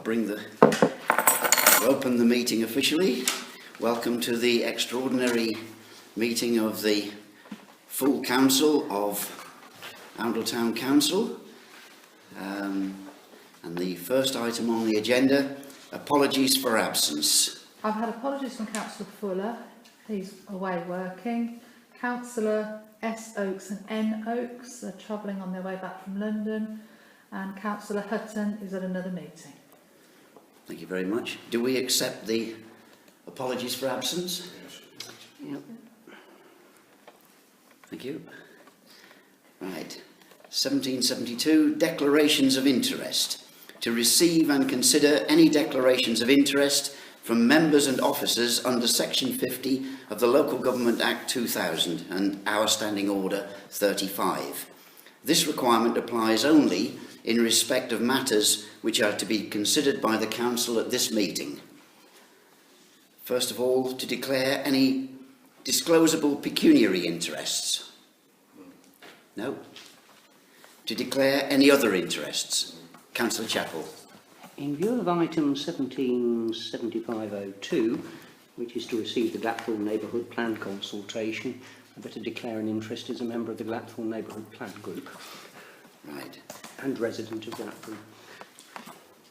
Open the meeting officially. Welcome to the extraordinary meeting of the full council of Oundle Town Council. And the first item on the agenda, apologies for absence. I've had apologies from Councillor Fuller, he's away working. Councillor S. Oakes and N. Oakes are travelling on their way back from London. And Councillor Hutton is at another meeting. Thank you very much. Do we accept the apologies for absence? Yep. Thank you. Right. 1772, declarations of interest. To receive and consider any declarations of interest from members and officers under Section 50 of the Local Government Act 2000 and our Standing Order 35. This requirement applies only in respect of matters which are to be considered by the Council at this meeting. First of all, to declare any disclosable pecuniary interests. No. To declare any other interests. Councillor Chappell. In view of item 177502, which is to receive the Glackthorne Neighbourhood Plan consultation, I better declare an interest as a member of the Glackthorne Neighbourhood Plan Group. Right. And resident of Glackthorne.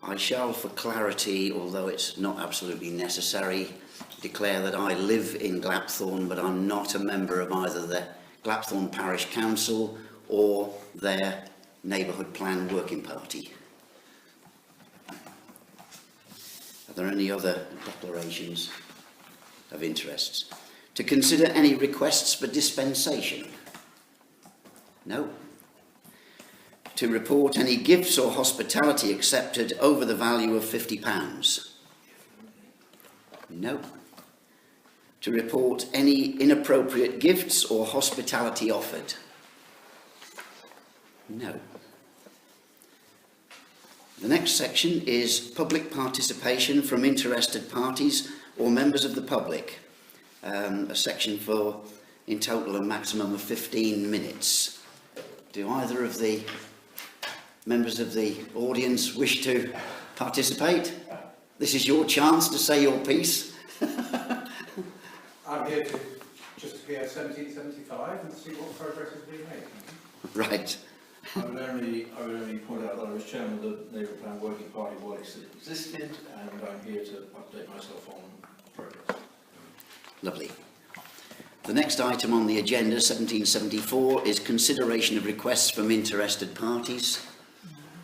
I shall, for clarity, although it's not absolutely necessary, declare that I live in Glackthorne, but I'm not a member of either the Glackthorne Parish Council or their Neighbourhood Plan Working Party. Are there any other declarations of interests? To consider any requests for dispensation? No. To report any gifts or hospitality accepted over the value of £50? No. To report any inappropriate gifts or hospitality offered? No. The next section is public participation from interested parties or members of the public. A section for, in total, a maximum of 15 minutes. Do either of the members of the audience wish to participate? This is your chance to say your piece. I'm here to just hear 1775 and see what progress has been made. Right. I would only point out that I was chairman of the Neighbourhood Plan Working Party while it still existed, and I'm here to update myself on progress. Lovely. The next item on the agenda, 1774, is consideration of requests from interested parties.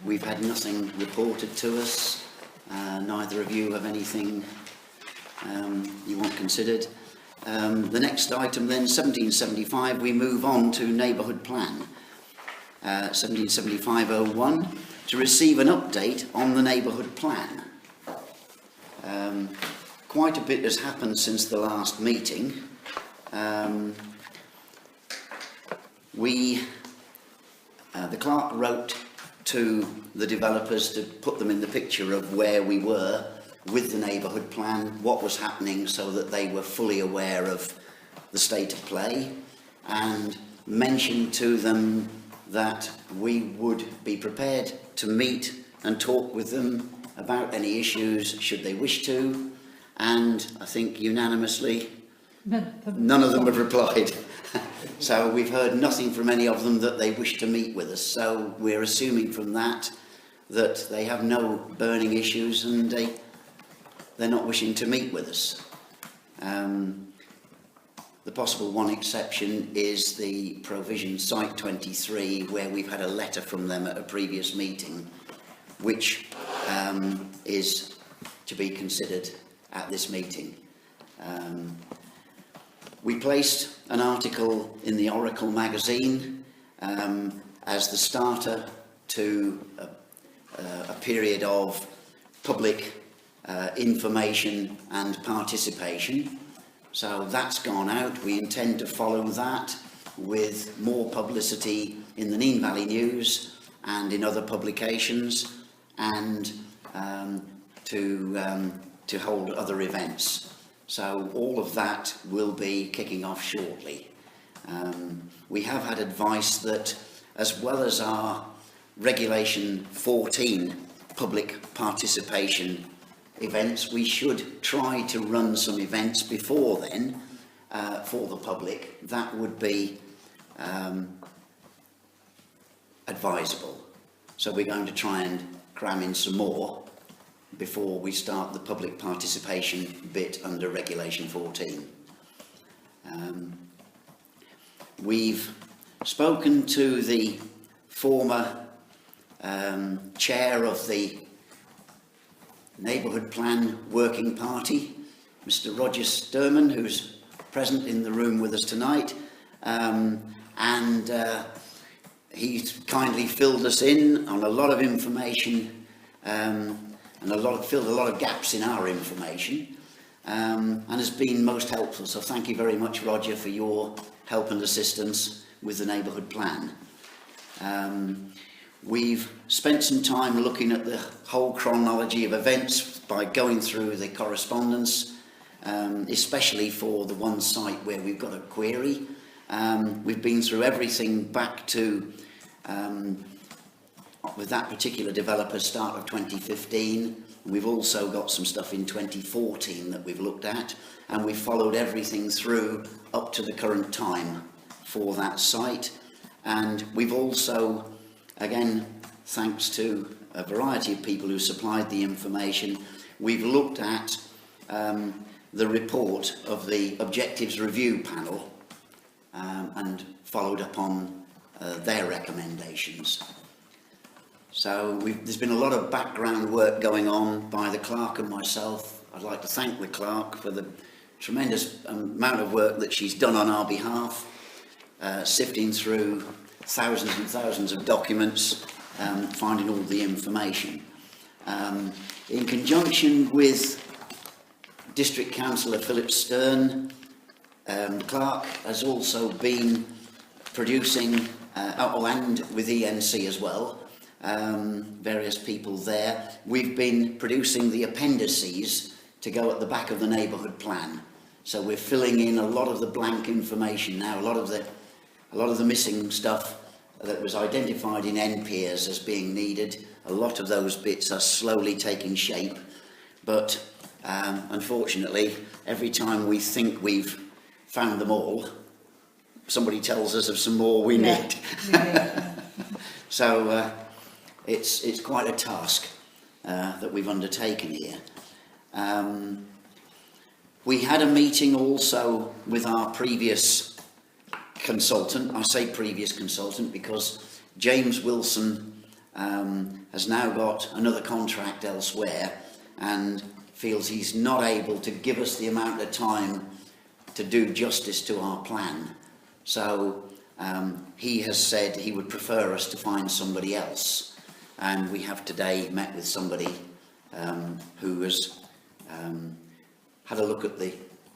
We've had nothing reported to us. Neither of you have anything you want considered. The next item then, 1775, we move on to Neighbourhood Plan. 1775-01, to receive an update on the Neighbourhood Plan. Quite a bit has happened since the last meeting. The clerk wrote to the developers to put them in the picture of where we were with the neighbourhood plan, what was happening, so that they were fully aware of the state of play, and mentioned to them that we would be prepared to meet and talk with them about any issues should they wish to, and I think unanimously none of them have replied. So we've heard nothing from any of them that they wish to meet with us, so we're assuming from that that they have no burning issues and they're not wishing to meet with us. The possible one exception is the provision Site 23, where we've had a letter from them at a previous meeting, which is to be considered at this meeting. We placed an article in the Oracle magazine as the starter to a period of public information and participation. So that's gone out. We intend to follow that with more publicity in the Nene Valley News and in other publications, and to hold other events. So all of that will be kicking off shortly. We have had advice that, as well as our Regulation 14 public participation events. We should try to run some events before then for the public. That would be advisable. So we're going to try and cram in some more before we start the public participation bit under Regulation 14. We've spoken to the former chair of the Neighbourhood Plan Working Party, Mr. Roger Sturman, who's present in the room with us tonight, and he's kindly filled us in on a lot of information and filled a lot of gaps in our information, and has been most helpful. So thank you very much, Roger, for your help and assistance with the Neighbourhood Plan. We've spent some time looking at the whole chronology of events by going through the correspondence, especially for the one site where we've got a query. We've been through everything back to, with that particular developer, start of 2015. We've also got some stuff in 2014 that we've looked at, and we've followed everything through up to the current time for that site. And we've also, again, thanks to a variety of people who supplied the information, we've looked at the report of the Objectives Review Panel and followed up on their recommendations. So there's been a lot of background work going on by the clerk and myself. I'd like to thank the clerk for the tremendous amount of work that she's done on our behalf, sifting through thousands and thousands of documents, finding all the information. In conjunction with District Councillor Philip Stern, the clerk has also been producing, and with ENC as well, various people there, we've been producing the appendices to go at the back of the neighbourhood plan. So we're filling in a lot of the blank information now, a lot of the missing stuff that was identified in NPERS as being needed. A lot of those bits are slowly taking shape, but unfortunately, every time we think we've found them all, somebody tells us of some more we need. So it's quite a task that we've undertaken here. We had a meeting also with our previous consultant. I say previous consultant because James Wilson has now got another contract elsewhere and feels he's not able to give us the amount of time to do justice to our plan. So he has said he would prefer us to find somebody else. And we have today met with somebody who has had a look at the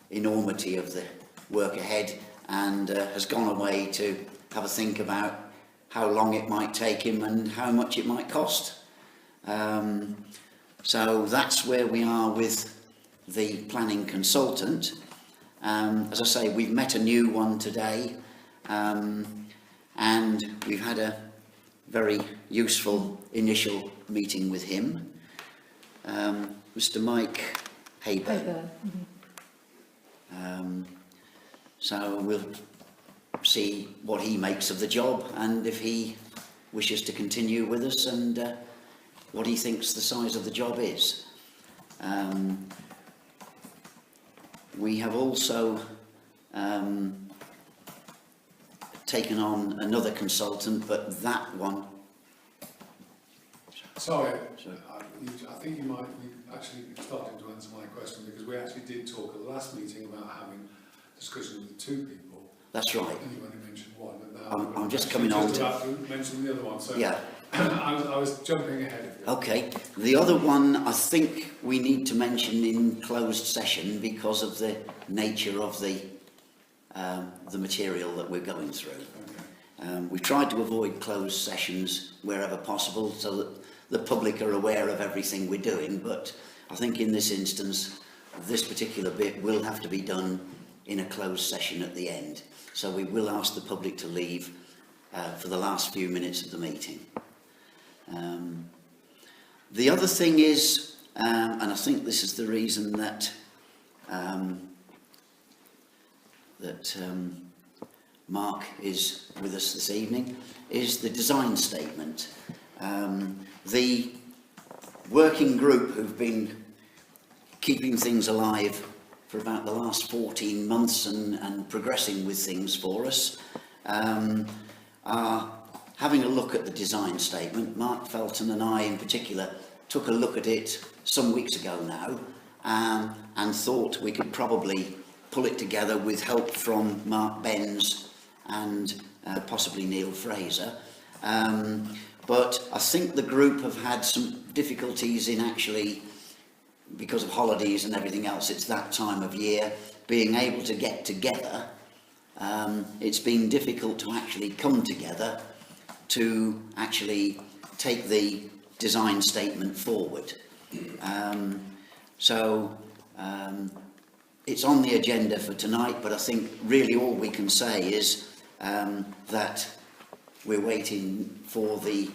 enormity of the work ahead and has gone away to have a think about how long it might take him and how much it might cost. So that's where we are with the planning consultant. As I say, we've met a new one today, and we've had a very useful initial meeting with him, Mr. Mike Hayburn. So we'll see what he makes of the job and if he wishes to continue with us and what he thinks the size of the job is. We have also taken on another consultant, but that one... Sorry, I think you might be actually starting to answer my question, because we actually did talk at the last meeting about having discussion with two people. That's right. And you only mentioned one, and now I'm just coming on to... about to mention the other one, so yeah. I was jumping ahead of you. Okay, the other one I think we need to mention in closed session because of the nature of the material that we're going through. Okay. We've tried to avoid closed sessions wherever possible so that the public are aware of everything we're doing, but I think in this instance, this particular bit will have to be done in a closed session at the end. So we will ask the public to leave for the last few minutes of the meeting. The other thing is, and I think this is the reason that Mark is with us this evening, is the design statement. The working group who've been keeping things alive for about the last 14 months and progressing with things for us are having a look at the design statement. Mark Felton and I in particular took a look at it some weeks ago now and thought we could probably pull it together with help from Mark Benz and possibly Neil Fraser. But I think the group have had some difficulties in actually, because of holidays and everything else, it's that time of year, being able to get together. It's been difficult to actually come together to actually take the design statement forward. It's on the agenda for tonight, but I think really all we can say is that we're waiting for the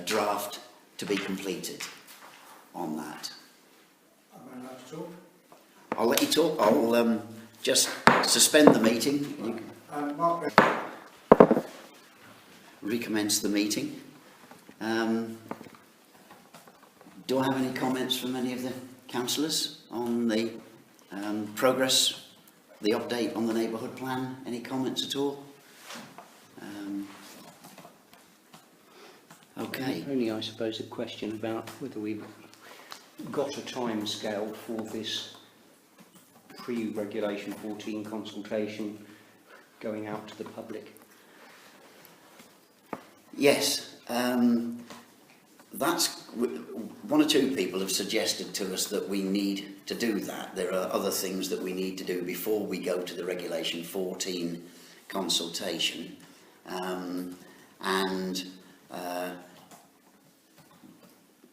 draft to be completed on that. Am I allowed to talk? I'll let you talk. I'll just suspend the meeting. You can Mark, recommence the meeting. Do I have any comments from any of the councillors on the progress, the update on the neighbourhood plan? Any comments at all? Okay. Only, I suppose, a question about whether we've got a time scale for this pre-regulation 14 consultation going out to the public. Yes, that's one or two people have suggested to us that we need to do that. There are other things that we need to do before we go to the regulation 14 consultation,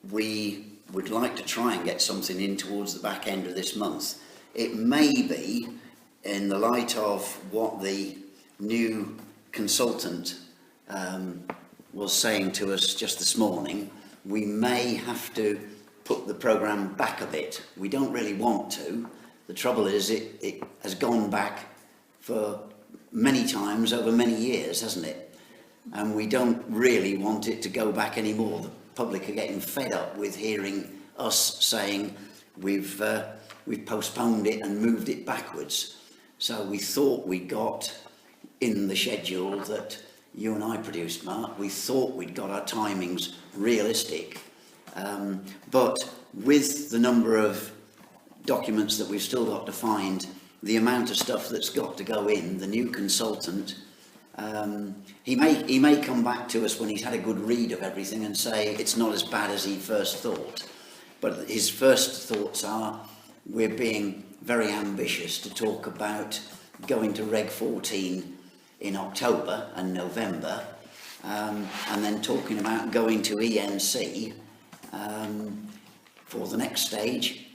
we would like to try and get something in towards the back end of this month. It may be, in the light of what the new consultant was saying to us just this morning, we may have to put the programme back a bit. We don't really want to. The trouble is it has gone back for many times over many years, hasn't it? And we don't really want it to go back anymore. The public are getting fed up with hearing us saying we've postponed it and moved it backwards. So we thought we got in the schedule that you and I produced, Mark, we thought we'd got our timings realistic. But with the number of documents that we've still got to find, the amount of stuff that's got to go in, the new consultant, he may come back to us when he's had a good read of everything and say it's not as bad as he first thought. But his first thoughts are, we're being very ambitious to talk about going to Reg 14 in October and November, and then talking about going to ENC for the next stage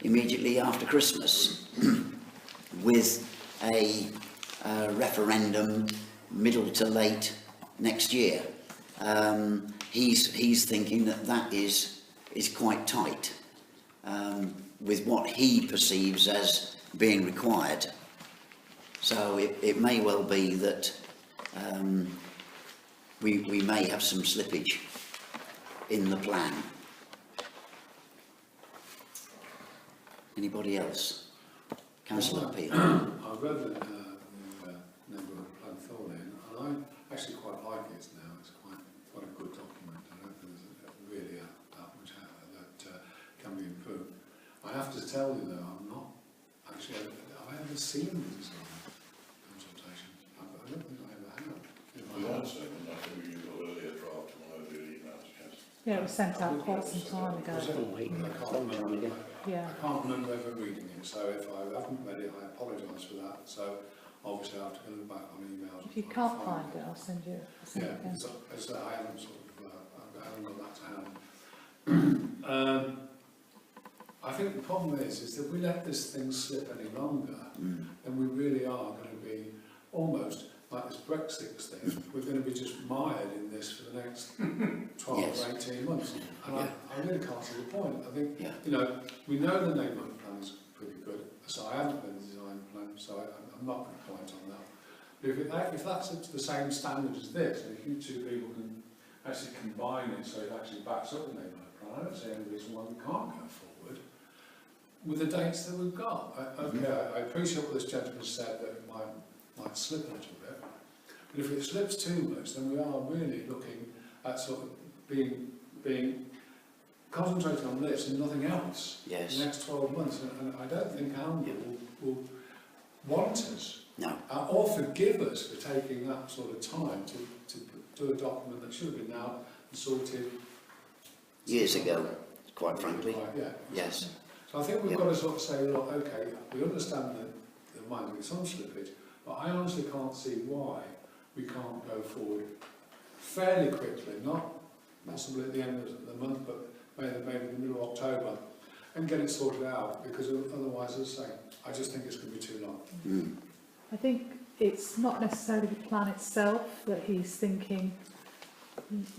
immediately after Christmas with a referendum middle to late next year. He's thinking that is quite tight with what he perceives as being required. So it may well be that we may have some slippage in the plan. Anybody else? Councillor Peel. I read the neighbourhood plan thoroughly, and I actually quite like it now. It's quite a good document. I don't think there's really that much that can be improved. I have to tell you though, I'm not actually. Have I ever seen the design consultation? I don't think I ever have. I think we got earlier draft one over your emails, yes. Yeah, it was sent out quite some time ago. Was it? I can't remember. Yeah. I can't remember ever reading it, so if I haven't read it, I apologise for that. So obviously I have to go back on emails. If you can't find it, I'll send you. Yeah, so I haven't I haven't got that to hand. I think the problem is that if we let this thing slip any longer, then we really are going to be almost like this Brexit thing, we're going to be just mired in this for the next 12 Yes. or 18 months. And Yeah. I really can't see the point. I think, Yeah. you know, we know the neighbourhood plan is pretty good. So I haven't been the design plan, so I'm not going to comment on that. But if that's up to the same standard as this, and if you two people can actually combine it so it actually backs up the neighbourhood plan, I don't see any reason why we can't go forward with the dates that we've got. I appreciate what this gentleman said, that it might slip a little bit. But if it slips too much, then we are really looking at sort of being concentrating on this and nothing else Yes. in the next 12 months. And I don't think Amber will want us No. or forgive us for taking that sort of time to do a document that should have been out and sorted Years ago, quite frankly. Yeah. Yes. So I think we've got to sort of say, look, okay, we understand that there might be some slippage, but I honestly can't see why we can't go forward fairly quickly, not possibly at the end of the month, but maybe in the middle of October, and get it sorted out, because otherwise, as I say, I just think it's going to be too long. Mm. I think it's not necessarily the plan itself that he's thinking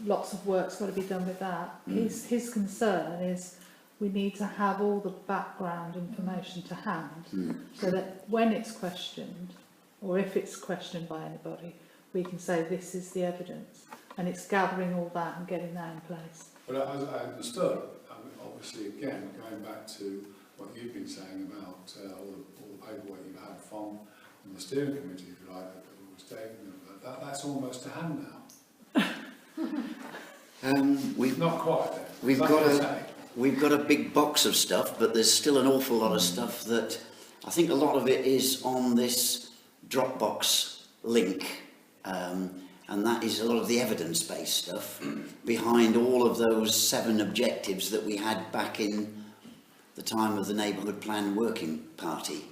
lots of work's got to be done with that. His concern is we need to have all the background information to hand so that when it's questioned, or if it's questioned by anybody, we can say this is the evidence, and it's gathering all that and getting that in place. But as I understood, I mean, obviously, again, going back to what you've been saying about all the paperwork you've had from the steering committee, if you like, that was taken, that's almost to hand now. We've Not quite there. We've Is that got what a- you're saying? We've got a big box of stuff, but there's still an awful lot of stuff that I think a lot of it is on this Dropbox link, and that is a lot of the evidence-based stuff behind all of those 7 objectives that we had back in the time of the Neighbourhood Plan Working Party.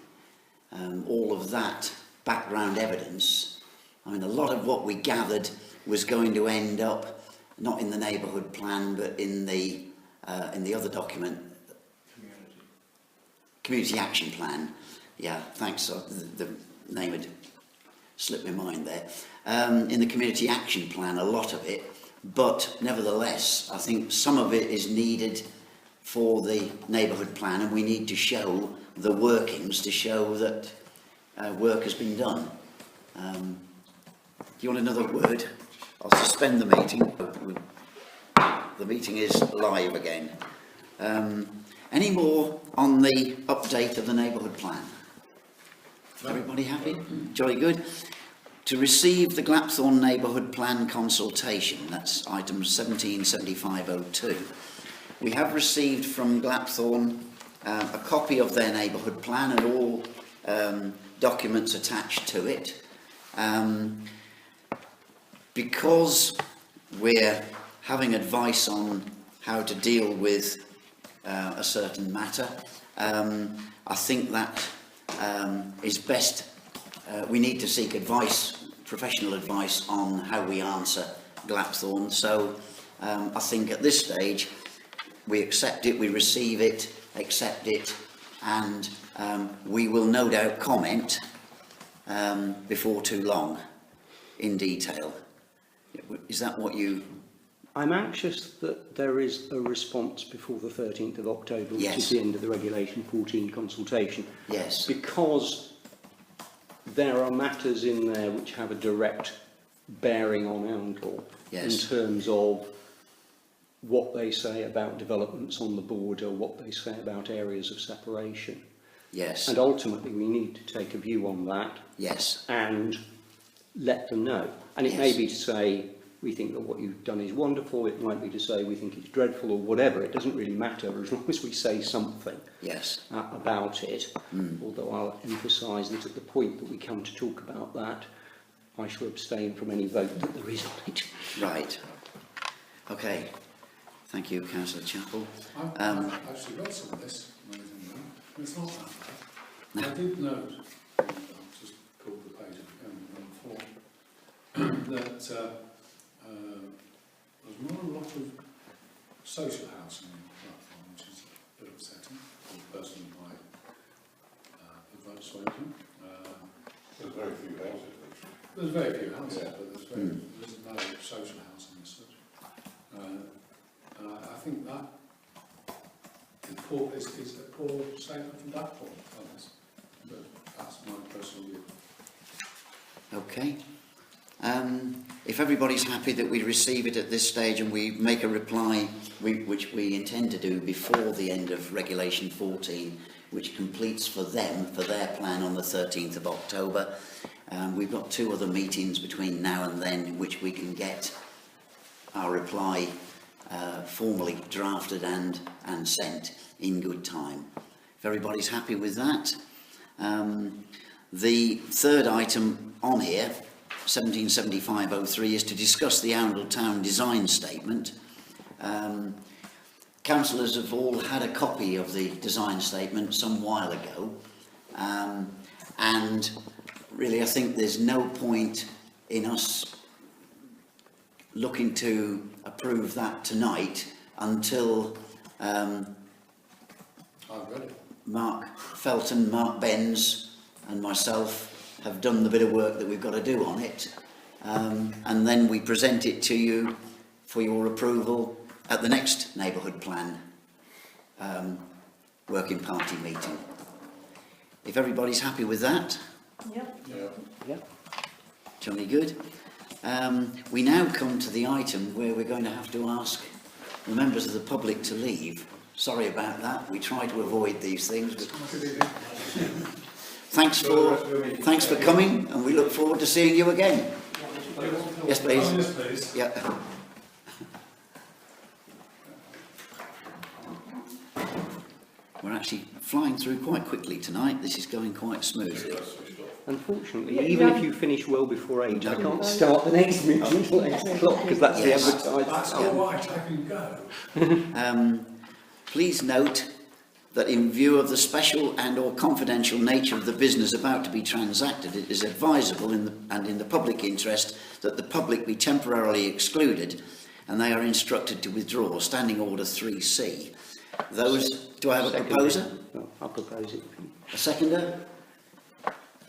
All of that background evidence, I mean, a lot of what we gathered was going to end up not in the Neighbourhood Plan, but in the other document, Community Action Plan. Yeah, thanks. The name had slipped my mind there. In the Community Action Plan, a lot of it, but nevertheless, I think some of it is needed for the Neighbourhood Plan, and we need to show the workings to show that work has been done. Do you want another word? I'll suspend the meeting. The meeting is live again. Any more on the update of the Neighbourhood Plan? Everybody happy? Jolly good. To receive the Glapthorne Neighbourhood Plan consultation, that's item 177502. We have received from Glapthorne a copy of their neighbourhood plan and all documents attached to it. Because we're having advice on how to deal with a certain matter, I think that is best. We need to seek advice, professional advice, on how we answer Glapthorne. So I think at this stage we accept it, we receive it, accept it, and we will no doubt comment before too long in detail. Is that what you... I'm anxious that there is a response before the 13th of October, which Yes. is the end of the Regulation 14 consultation. Yes. Because there are matters in there which have a direct bearing on Oundle Yes. in terms of what they say about developments on the border, what they say about areas of separation. Yes. And ultimately we need to take a view on that Yes. and let them know. And it may Yes. be to say, we think that what you've done is wonderful. It might be to say, we think it's dreadful, or whatever. It doesn't really matter as long as we say something Yes. about it. Although I'll emphasise that at the point that we come to talk about that, I shall abstain from any vote that there is on it. Right. Okay. Thank you, Councillor Chappell. I've actually got some of this, amazingly. It's not that bad. I did note, I've just pulled the page of number 4, that there's not a lot of social housing in the platform, which is a bit upsetting for the person who might persuasion. There's very few houses. There's very few houses, but there's no social housing as such. And I think that is a poor statement from that point on this. But that's my personal view. Okay. If everybody's happy that we receive it at this stage and we make a reply, which we intend to do before the end of Regulation 14, which completes for them, for their plan on the 13th of October. We've got 2 other meetings between now and then in which we can get our reply formally drafted and sent in good time. If everybody's happy with that. The third item on here, 177503, is to discuss the Oundle Town design statement. Councillors have all had a copy of the design statement some while ago, and really I think there's no point in us looking to approve that tonight until I've read it. Mark Felton, Mark Benz and myself have done the bit of work that we've got to do on it, and then we present it to you for your approval at the next neighbourhood plan working party meeting. If everybody's happy with that, Yeah. jolly good. We now come to the item where we're going to have to ask the members of the public to leave. Sorry about that, we try to avoid these things, but thanks for coming, and we look forward to seeing you again. Yes, please. Oh, yes, please. Yeah. We're actually flying through quite quickly tonight. This is going quite smoothly. Unfortunately, Yeah, even yeah. if you finish well before 8, I can't start the next meeting until 8 o'clock because that's Yes. the advertised That's time. all right, I can go. Please note that in view of the special and or confidential nature of the business about to be transacted, it is advisable in the public interest that the public be temporarily excluded, and they are instructed to withdraw Standing Order 3C. Do I have a Second. proposer? Well, I'll propose it. A seconder?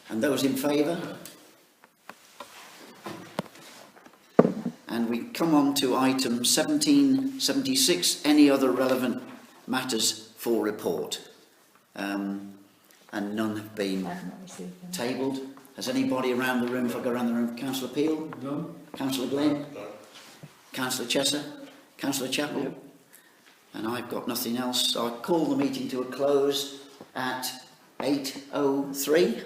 And those in favour? And we come on to item 1776, any other relevant matters for report. And none have been I have not received them. tabled. Has anybody around the room, if I go around the room, Councillor Peel? None? Councillor Glenn? Councillor Chesser? Councillor Chappell? Yep. And I've got nothing else. So I call the meeting to a close at 8:03.